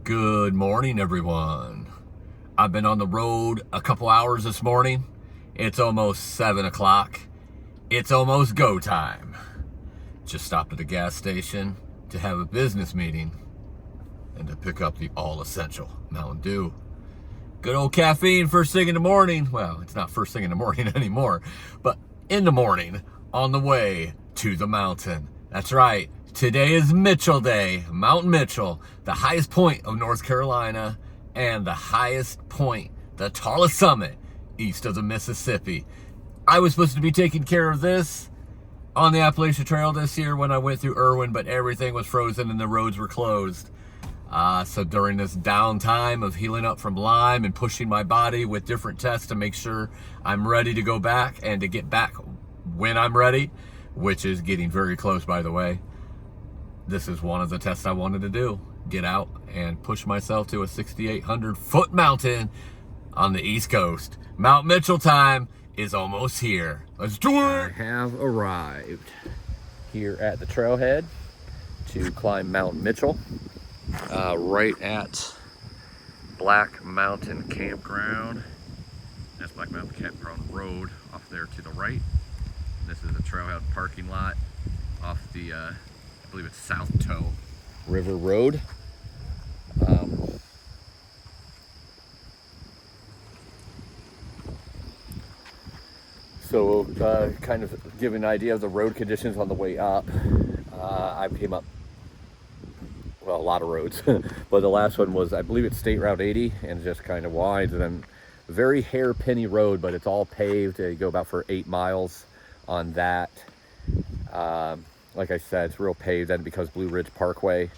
Good morning, everyone. I've been on the road a couple hours this morning. It's almost 7 o'clock. It's almost go time. Just stopped at the gas station to have a business meeting and to pick up the all-essential Mountain Dew. Good old caffeine first thing in the morning. Well, it's not first thing in the morning anymore, but in the morning on the way to the mountain. That's right. Today is Mitchell Day, Mount Mitchell, the highest point of North Carolina and the highest point, the tallest summit east of the Mississippi. I was supposed to be taking care of this on the Appalachian Trail this year when I went through Irwin, but everything was frozen and the roads were closed. So during this downtime of healing up from Lyme and pushing my body with different tests to make sure I'm ready to go back and to get back when I'm ready, which is getting very close, by the way. This is one of the tests I wanted to do. Get out and push myself to a 6,800 foot mountain on the East Coast. Mount Mitchell time is almost here. Let's do it! I have arrived here at the trailhead to climb Mount Mitchell, right at Black Mountain Campground. That's Black Mountain Campground Road off there to the right. This is the trailhead parking lot off the, I believe it's South Toe River Road. So kind of give an idea of the road conditions on the way up. I came up, well, a lot of roads, but the last one was, I believe it's State Route 80, and just kind of winds, and then very hairpinny road, but it's all paved. You go about for 8 miles on that. Like I said, it's real paved. Then because Blue Ridge Parkway,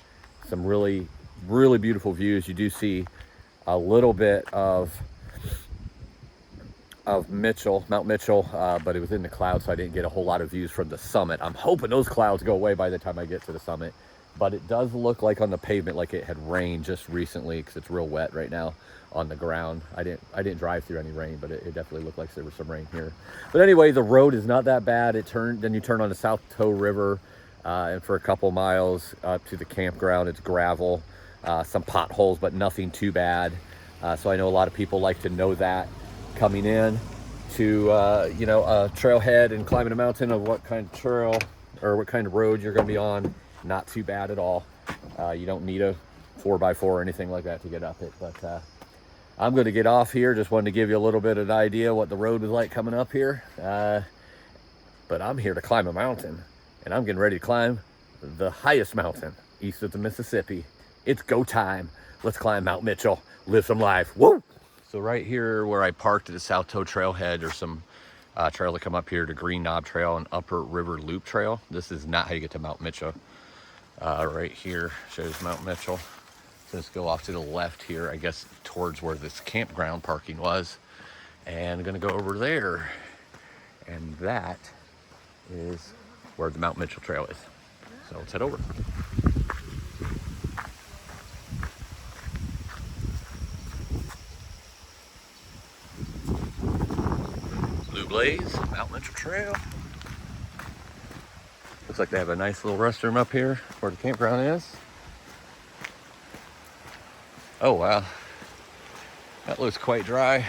some really beautiful views. You do see a little bit of Mitchell, Mount Mitchell, but it was in the clouds, so I didn't get a whole lot of views from the summit. I'm hoping those clouds go away by the time I get to the summit, but it does look like on the pavement like it had rained just recently, because it's real wet right now on the ground. I didn't drive through any rain, but it definitely looked like there was some rain here. But anyway, the road is not that bad. Then you turn on the South Toe River, and for a couple miles up to the campground, it's gravel, some potholes, but nothing too bad. So I know a lot of people like to know that coming in to a trailhead and climbing a mountain, of what kind of trail or what kind of road you're going to be on. Not too bad at all. You don't need a 4x4 or anything like that to get up it, but I'm going to get off here. Just wanted to give you a little bit of an idea what the road was like coming up here. But I'm here to climb a mountain, and I'm getting ready to climb the highest mountain east of the Mississippi. It's go time. Let's climb Mount Mitchell, live some life. Woo! So right here where I parked at the South Toe Trailhead, there's some trail to come up here to Green Knob Trail and Upper River Loop Trail. This is not how you get to Mount Mitchell. Right here shows Mount Mitchell. So let's go off to the left here, I guess towards where this campground parking was. And I'm gonna go over there. And that is where the Mount Mitchell Trail is. So let's head over. Blue Blaze, Mount Mitchell Trail. Looks like they have a nice little restroom up here where the campground is. Oh wow, that looks quite dry. A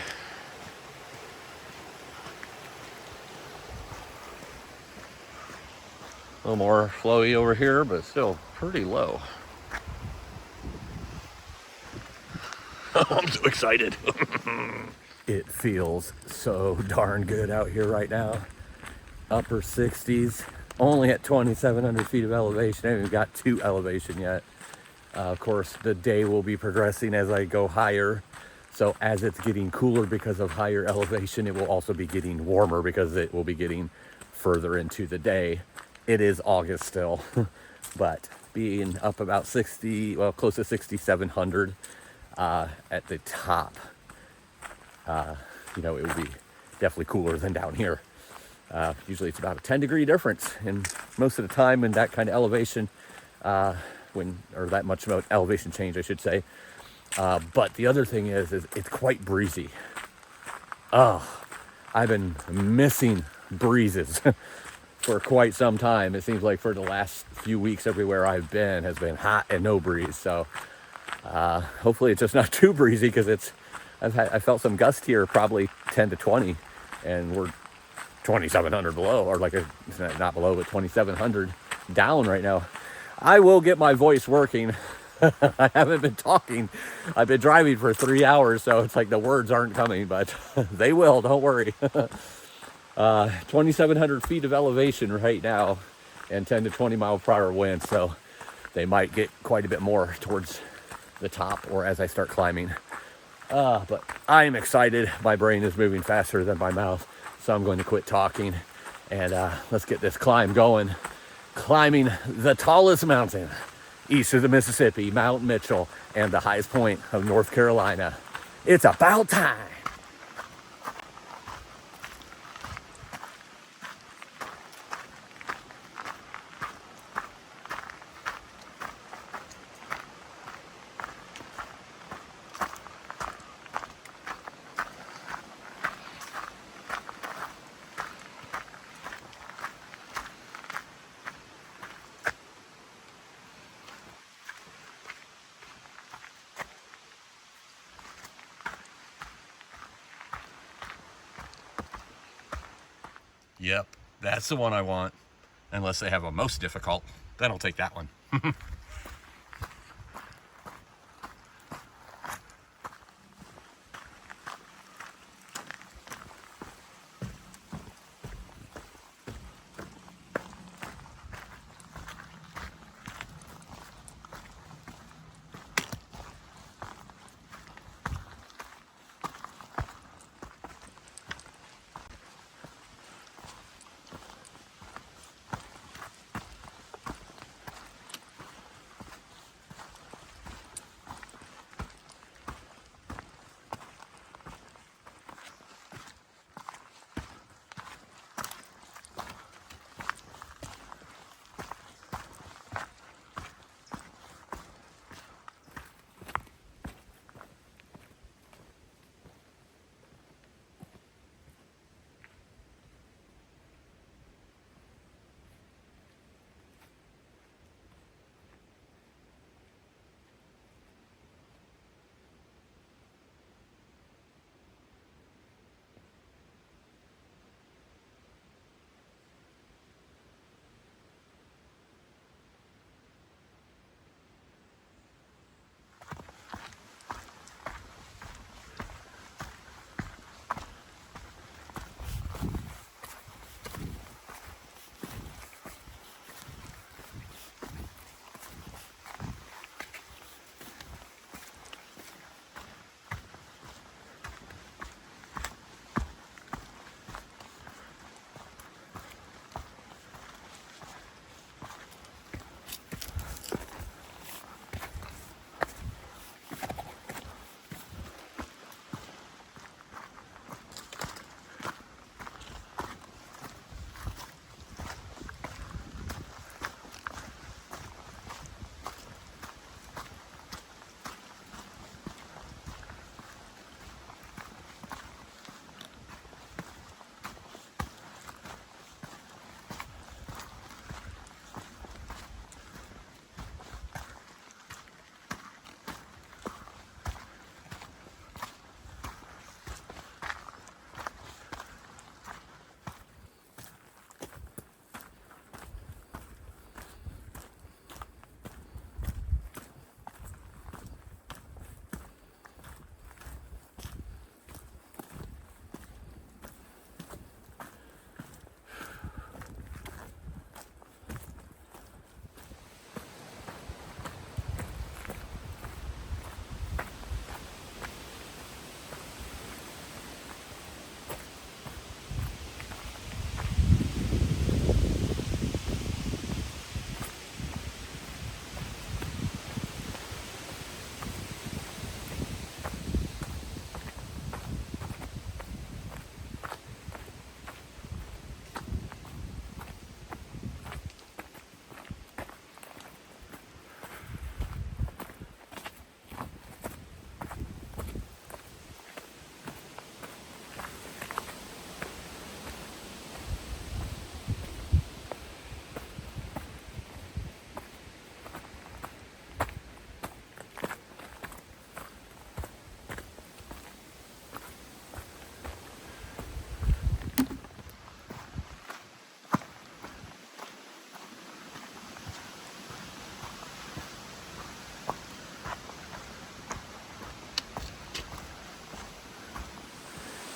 little more flowy over here, but still pretty low. I'm so excited. It feels so darn good out here right now. Upper 60s, only at 2,700 feet of elevation. I haven't even got to elevation yet. Of course, the day will be progressing as I go higher. So as it's getting cooler because of higher elevation, it will also be getting warmer because it will be getting further into the day. It is August still, but being up about 60, well, close to 6,700 at the top, it would be definitely cooler than down here. Usually it's about a 10-degree difference, and most of the time in that kind of elevation, or that much of elevation change, I should say. But the other thing is it's quite breezy. Oh, I've been missing breezes for quite some time. It seems like for the last few weeks, everywhere I've been has been hot and no breeze. So Hopefully it's just not too breezy, because I felt some gust here, probably 10 to 20, and we're 2,700 below, or like not below, but 2,700 down right now. I will get my voice working. I haven't been talking. I've been driving for 3 hours, so it's like the words aren't coming, but they will, don't worry. 2,700 feet of elevation right now, and 10 to 20 mile per hour wind, so they might get quite a bit more towards the top or as I start climbing. But I am excited. My brain is moving faster than my mouth, so I'm going to quit talking, and let's get this climb going. Climbing the tallest mountain east of the Mississippi, Mount Mitchell, and the highest point of North Carolina. It's about time. Yep, that's the one I want. Unless they have a most difficult, then I'll take that one.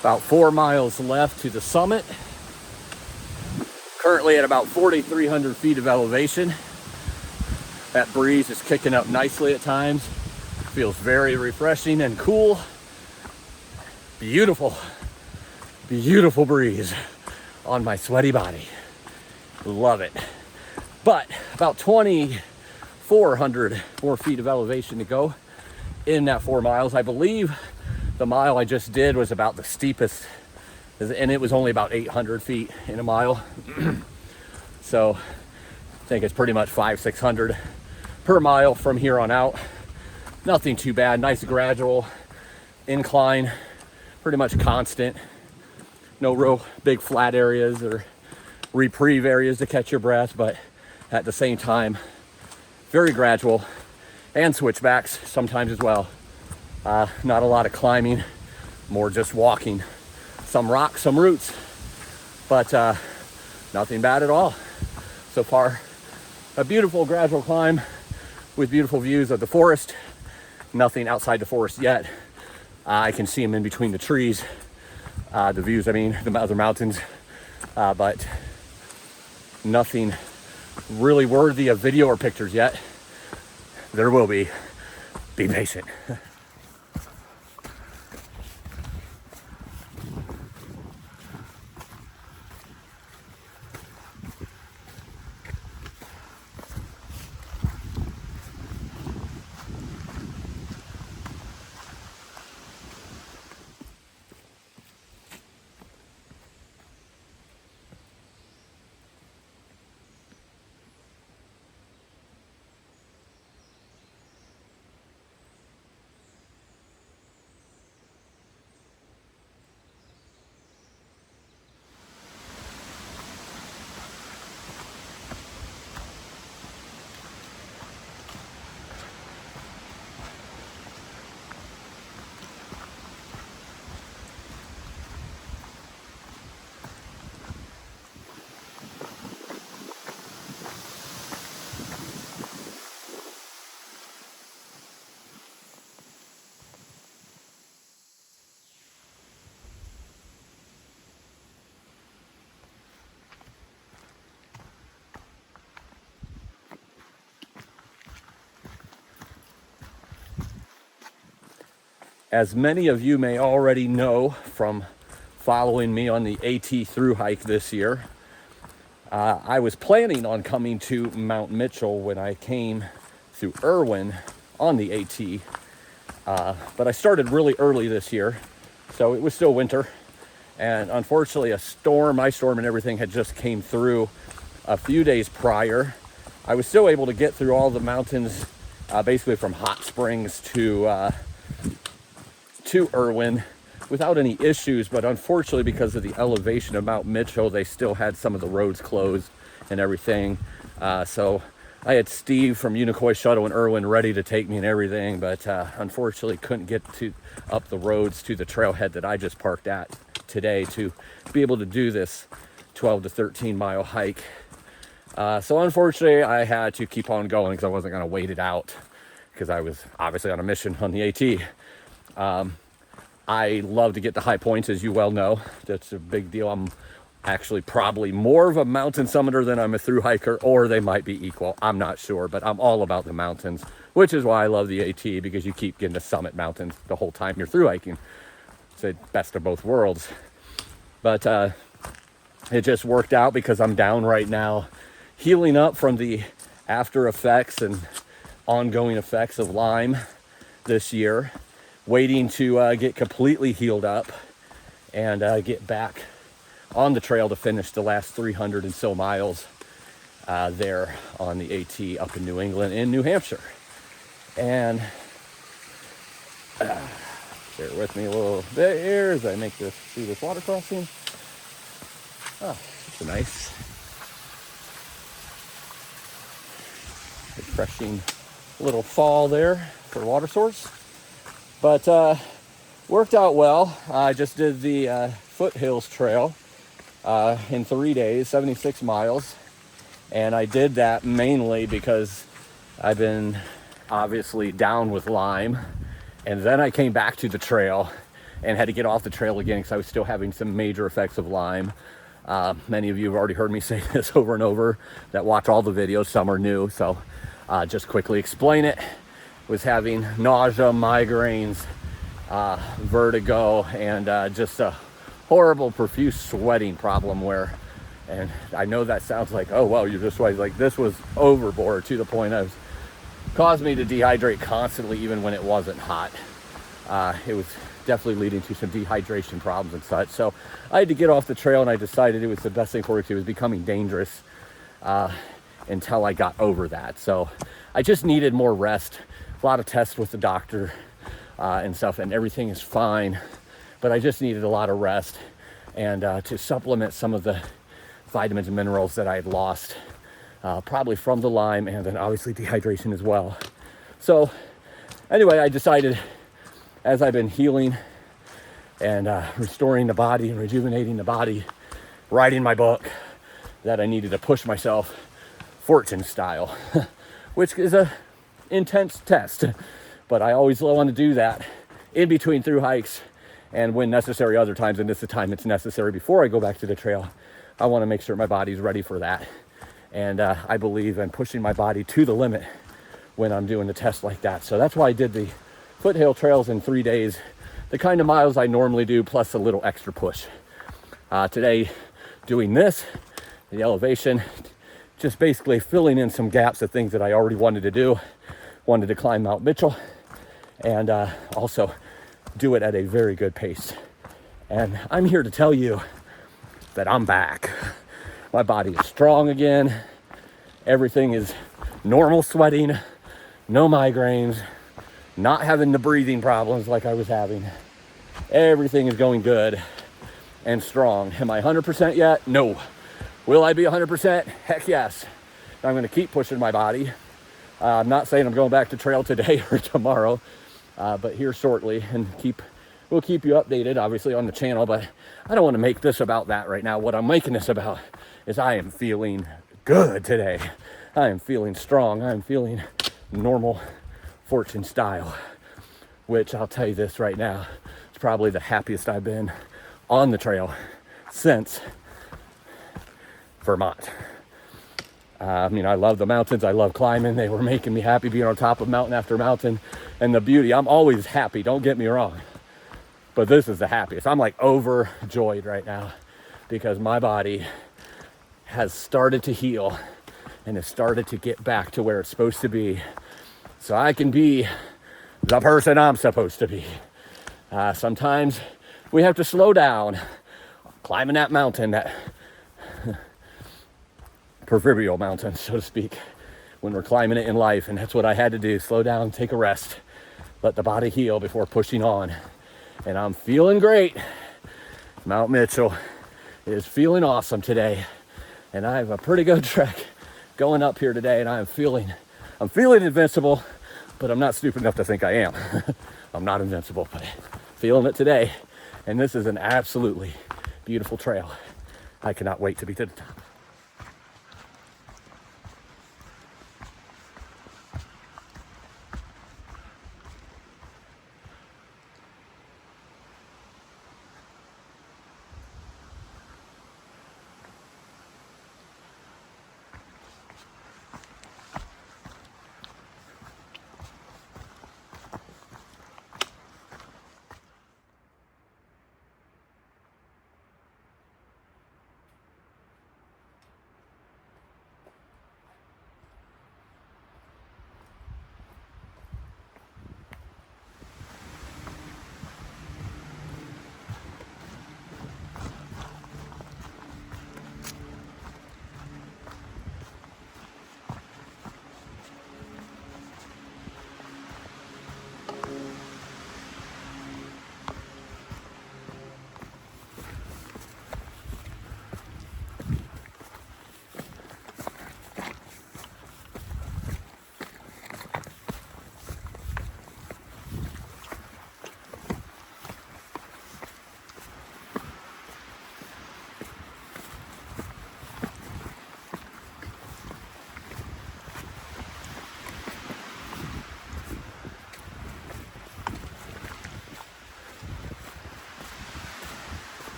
About 4 miles left to the summit. Currently at about 4,300 feet of elevation. That breeze is kicking up nicely at times. Feels very refreshing and cool. Beautiful, beautiful breeze on my sweaty body. Love it. But about 2,400 more feet of elevation to go in that 4 miles. I believe the mile I just did was about the steepest, and it was only about 800 feet in a mile. So I think it's pretty much 500-600 per mile from here on out. Nothing too bad. Nice gradual incline, pretty much constant. No real big flat areas or reprieve areas to catch your breath, but at the same time, very gradual, and switchbacks sometimes as well. Not a lot of climbing, more just walking. Some rocks, some roots, but nothing bad at all. So far, a beautiful gradual climb with beautiful views of the forest. Nothing outside the forest yet. I can see them in between the trees. The views, I mean, the other mountains, but nothing really worthy of video or pictures yet. There will be. Be patient. As many of you may already know from following me on the AT thru hike this year, I was planning on coming to Mount Mitchell when I came through Irwin on the AT, but I started really early this year, so it was still winter, and unfortunately ice storm and everything had just came through a few days prior. I was still able to get through all the mountains, basically from Hot Springs to Irwin without any issues, but unfortunately because of the elevation of Mount Mitchell, they still had some of the roads closed and everything. So I had Steve from Unicoi Shuttle in Irwin ready to take me and everything, but unfortunately couldn't get up the roads to the trailhead that I just parked at today to be able to do this 12 to 13 mile hike. So unfortunately I had to keep on going because I wasn't going to wait it out because I was obviously on a mission on the AT. I love to get to high points, as you well know. That's a big deal. I'm actually probably more of a mountain summiter than I'm a thru hiker, or they might be equal. I'm not sure, but I'm all about the mountains, which is why I love the AT, because you keep getting to summit mountains the whole time you're thru hiking. It's the best of both worlds. But it just worked out because I'm down right now, healing up from the after effects and ongoing effects of Lyme this year. Waiting to get completely healed up and get back on the trail to finish the last 300 and so miles there on the AT up in New England and New Hampshire. And bear with me a little bit here as I make this through this water crossing. Oh, it's a nice, refreshing little fall there for water source. But worked out well. I just did the Foothills Trail in 3 days, 76 miles. And I did that mainly because I've been obviously down with Lyme. And then I came back to the trail and had to get off the trail again because I was still having some major effects of Lyme. Many of you have already heard me say this over and over that watch all the videos. Some are new, so just quickly explain it. Was having nausea, migraines, vertigo, and just a horrible profuse sweating problem where, and I know that sounds like, oh well, you're just sweating. Like, this was overboard to the point of caused me to dehydrate constantly even when it wasn't hot. It was definitely leading to some dehydration problems and such. So I had to get off the trail, and I decided it was the best thing for it. It was becoming dangerous until I got over that. So I just needed more rest. A lot of tests with the doctor and stuff, and everything is fine. But I just needed a lot of rest and to supplement some of the vitamins and minerals that I had lost, probably from the Lyme, and then obviously dehydration as well. So anyway, I decided, as I've been healing and restoring the body and rejuvenating the body, writing my book, that I needed to push myself fortune style, which is a intense test, but I always want to do that in between through hikes and when necessary other times, and this is the time it's necessary before I go back to the trail. I want to make sure my body's ready for that, and I believe in pushing my body to the limit when I'm doing the test like that. So that's why I did the foothill trails in 3 days, the kind of miles I normally do, plus a little extra push. Today, doing this, the elevation, just basically filling in some gaps of things that I already wanted to do. Wanted to climb Mount Mitchell, and also do it at a very good pace. And I'm here to tell you that I'm back. My body is strong again. Everything is normal sweating, no migraines, not having the breathing problems like I was having. Everything is going good and strong. Am I 100% yet? No. Will I be 100%? Heck yes. I'm going to keep pushing my body. I'm not saying I'm going back to trail today or tomorrow, but here shortly, and we'll keep you updated, obviously, on the channel. But I don't want to make this about that right now. What I'm making this about is I am feeling good today. I am feeling strong. I am feeling normal fortune style, which I'll tell you this right now, it's probably the happiest I've been on the trail since Vermont. I mean, I love the mountains. I love climbing. They were making me happy being on top of mountain after mountain. And the beauty, I'm always happy, don't get me wrong. But this is the happiest. I'm like overjoyed right now because my body has started to heal and has started to get back to where it's supposed to be. So I can be the person I'm supposed to be. Sometimes we have to slow down climbing that mountain, that proverbial mountain, so to speak, when we're climbing it in life. And that's what I had to do. Slow down, take a rest, let the body heal before pushing on. And I'm feeling great. Mount Mitchell is feeling awesome today. And I have a pretty good trek going up here today, and I'm feeling invincible, but I'm not stupid enough to think I am. I'm not invincible, but feeling it today. And this is an absolutely beautiful trail. I cannot wait to be to the top.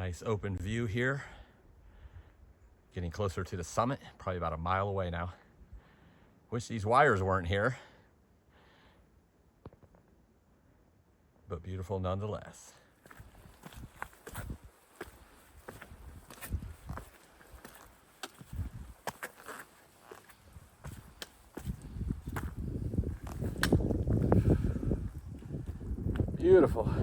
Nice open view here. Getting closer to the summit, probably about a mile away now. Wish these wires weren't here, but beautiful nonetheless. Beautiful.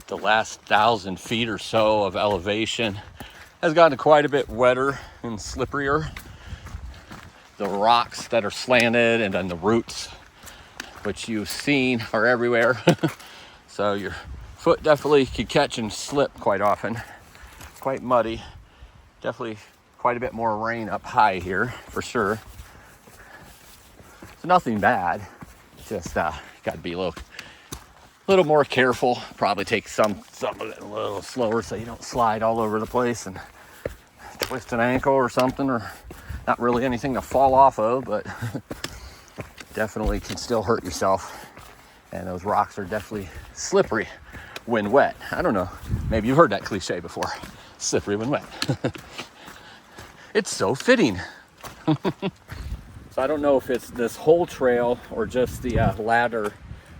The last 1,000 feet or so of elevation has gotten quite a bit wetter and slipperier. The rocks that are slanted and then the roots, which you've seen, are everywhere. So your foot definitely could catch and slip quite often. Quite muddy. Definitely quite a bit more rain up high here for sure. So nothing bad. Just got to be a little more careful. Probably take some of it a little slower so you don't slide all over the place and twist an ankle or something, or not really anything to fall off of, but definitely can still hurt yourself. And those rocks are definitely slippery when wet. I don't know, maybe you've heard that cliche before. Slippery when wet. It's so fitting. So I don't know if it's this whole trail or just the latter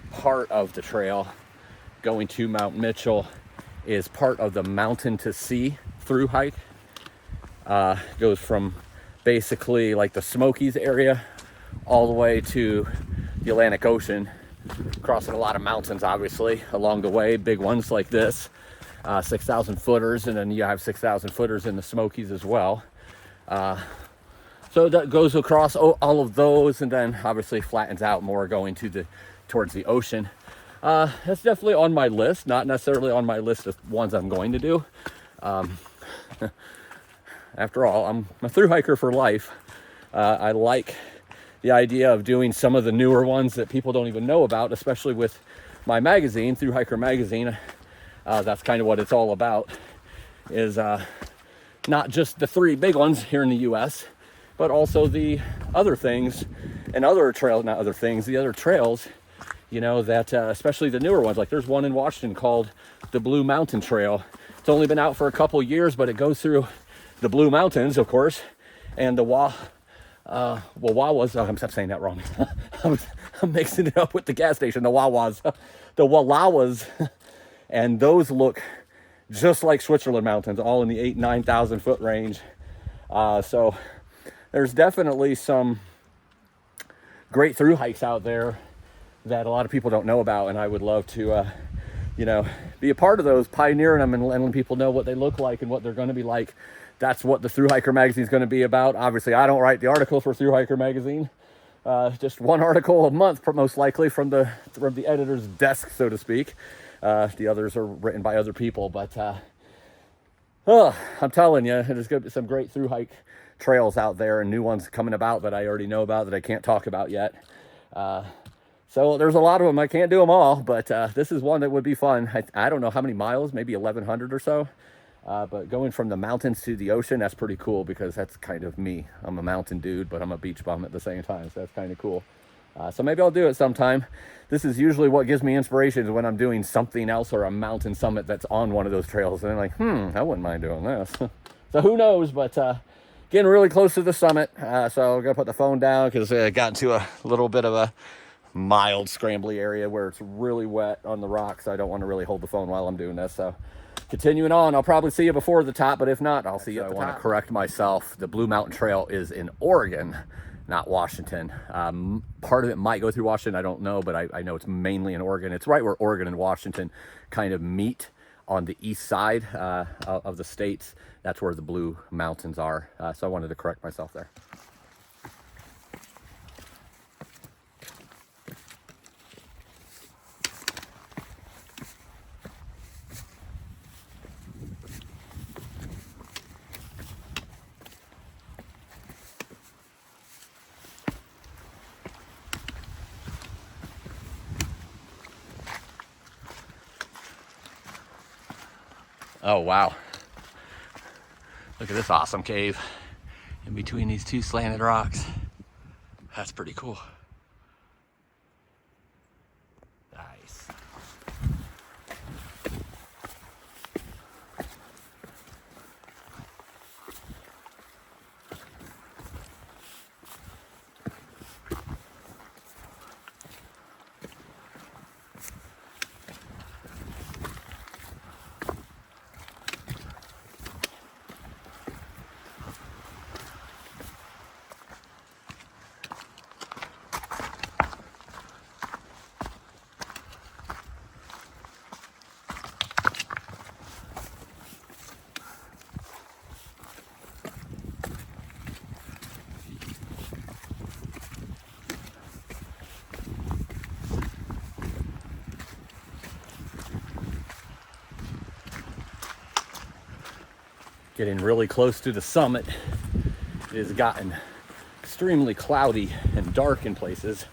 part of the trail going to Mount Mitchell is part of the Mountain to Sea through hike. Goes from basically like the Smokies area all the way to the Atlantic Ocean, crossing a lot of mountains obviously along the way, big ones like this, 6,000 footers, and then you have 6,000 footers in the Smokies as well. So that goes across all of those, and then obviously flattens out more going towards the ocean. That's definitely on my list, not necessarily on my list of ones I'm going to do. After all, I'm a thru hiker for life. I like the idea of doing some of the newer ones that people don't even know about, especially with my magazine, Thru Hiker Magazine. That's kind of what it's all about, is not just the 3 big ones here in the US, but also the other things and other trails, not other things, the other trails, you know, that especially the newer ones. Like there's one in Washington called the Blue Mountain Trail. It's only been out for a couple years, but it goes through the Blue Mountains, of course, and the Wawas. I'm saying that wrong. I'm mixing it up with the gas station, the Wawas, the Wallawas, and those look just like Switzerland mountains, all in the 8,000-9,000 foot range. So there's definitely some great through hikes out there that a lot of people don't know about, and I would love to, be a part of those, pioneering them and letting people know what they look like and what they're going to be like. That's what the Thru Hiker magazine is going to be about. Obviously, I don't write the article for Thru Hiker magazine. Just one article a month, most likely, from the editor's desk, so to speak. The others are written by other people, but I'm telling you, there's going to be some great thru hike trails out there and new ones coming about that I already know about that I can't talk about yet. So there's a lot of them. I can't do them all, but this is one that would be fun. I don't know how many miles, maybe 1,100 or so. But going from the mountains to the ocean, that's pretty cool, because that's kind of me. I'm a mountain dude, but I'm a beach bum at the same time, so that's kind of cool. So maybe I'll do it sometime. This is usually what gives me inspiration, when I'm doing something else or a mountain summit that's on one of those trails. And I'm like, I wouldn't mind doing this. So who knows, but getting really close to the summit. So I'm going to put the phone down, because I got into a little bit of a mild scrambly area where it's really wet on the rocks. I don't want to really hold the phone while I'm doing this. So continuing on, I'll probably see you before the top, but if not, I'll see you at the top. I want to correct myself. The Blue Mountain Trail is in Oregon, not Washington. Part of it might go through Washington, I don't know, but I know it's mainly in Oregon. It's right where Oregon and Washington kind of meet on the east side of the states. That's where the Blue Mountains are. So I wanted to correct myself there. Oh, wow. Look at this awesome cave. in between these two slanted rocks. That's pretty cool. Nice. Getting really close to the summit. It has gotten extremely cloudy and dark in places.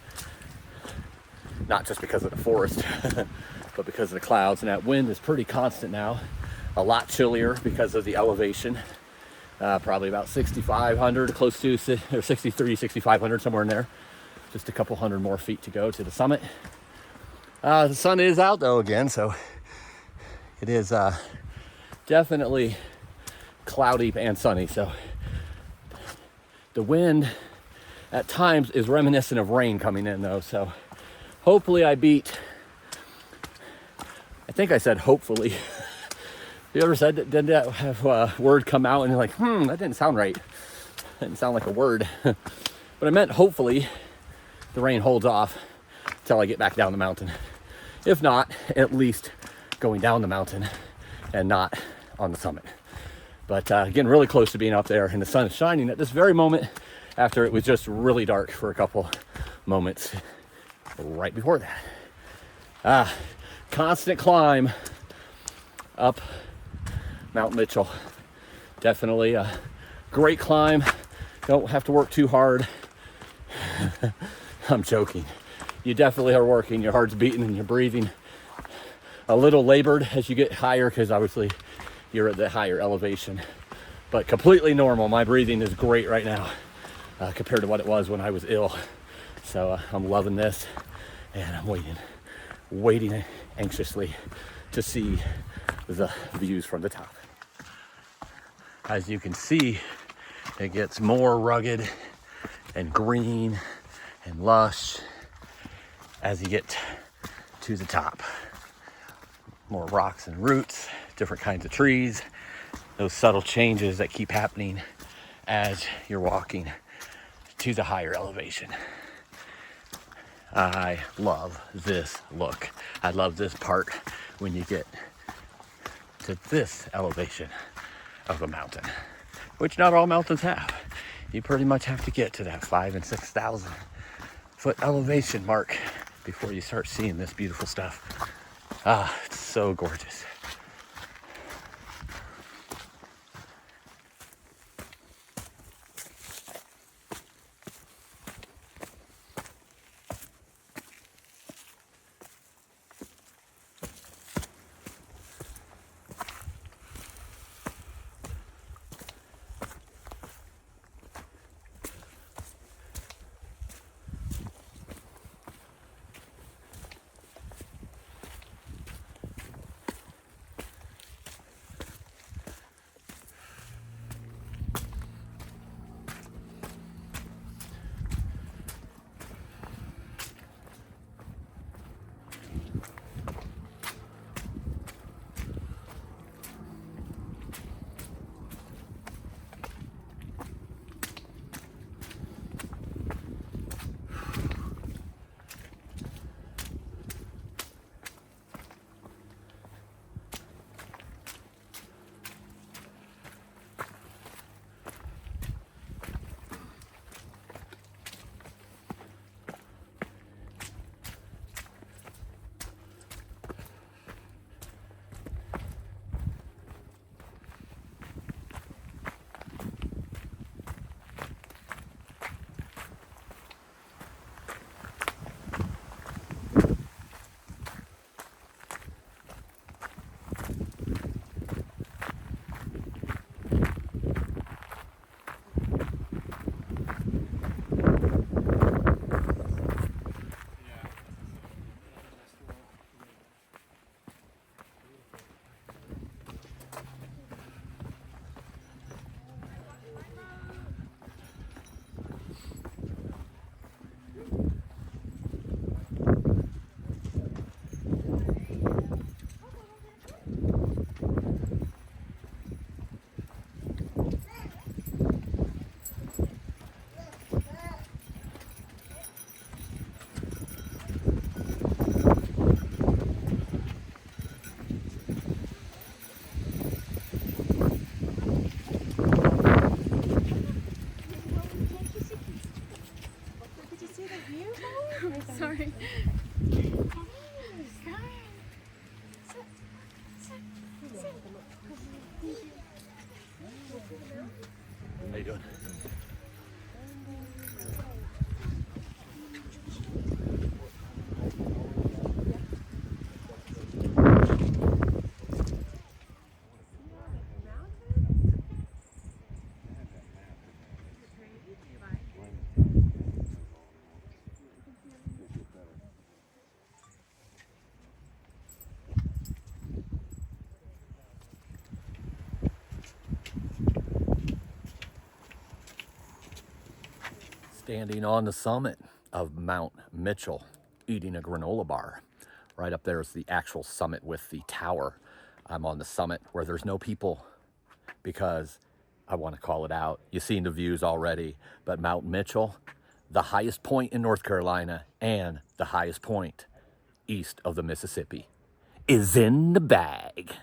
Not just because of the forest, but because of the clouds. And that wind is pretty constant now. A lot chillier because of the elevation. Probably about 6,500, close to, or 63, 6,500, somewhere in there. Just a couple hundred more feet to go to the summit. The sun is out though again, so it is definitely cloudy and sunny. So the wind at times is reminiscent of rain coming in though. So hopefully I beat, I think I said hopefully. You ever said, did that have a word come out and you're like, that didn't sound right. That didn't sound like a word. But I meant hopefully the rain holds off until I get back down the mountain. If not, at least going down the mountain and not on the summit. But getting really close to being up there, and the sun is shining at this very moment after it was just really dark for a couple moments right before that. Constant climb up Mount Mitchell. Definitely a great climb. Don't have to work too hard. I'm joking. You definitely are working. Your heart's beating and you're breathing a little labored as you get higher, because obviously you're at the higher elevation, but completely normal. My breathing is great right now compared to what it was when I was ill. So I'm loving this, and I'm waiting anxiously to see the views from the top. As you can see, it gets more rugged and green and lush as you get to the top. More rocks and roots, different kinds of trees, those subtle changes that keep happening as you're walking to the higher elevation. I love this look. I love this part when you get to this elevation of a mountain, which not all mountains have. You pretty much have to get to that 5,000 and 6,000 foot elevation mark before you start seeing this beautiful stuff. It's so gorgeous. How you doing? Standing on the summit of Mount Mitchell, eating a granola bar. Right up there is the actual summit with the tower. I'm on the summit where there's no people because I want to call it out. You've seen the views already, but Mount Mitchell, the highest point in North Carolina and the highest point east of the Mississippi, is in the bag.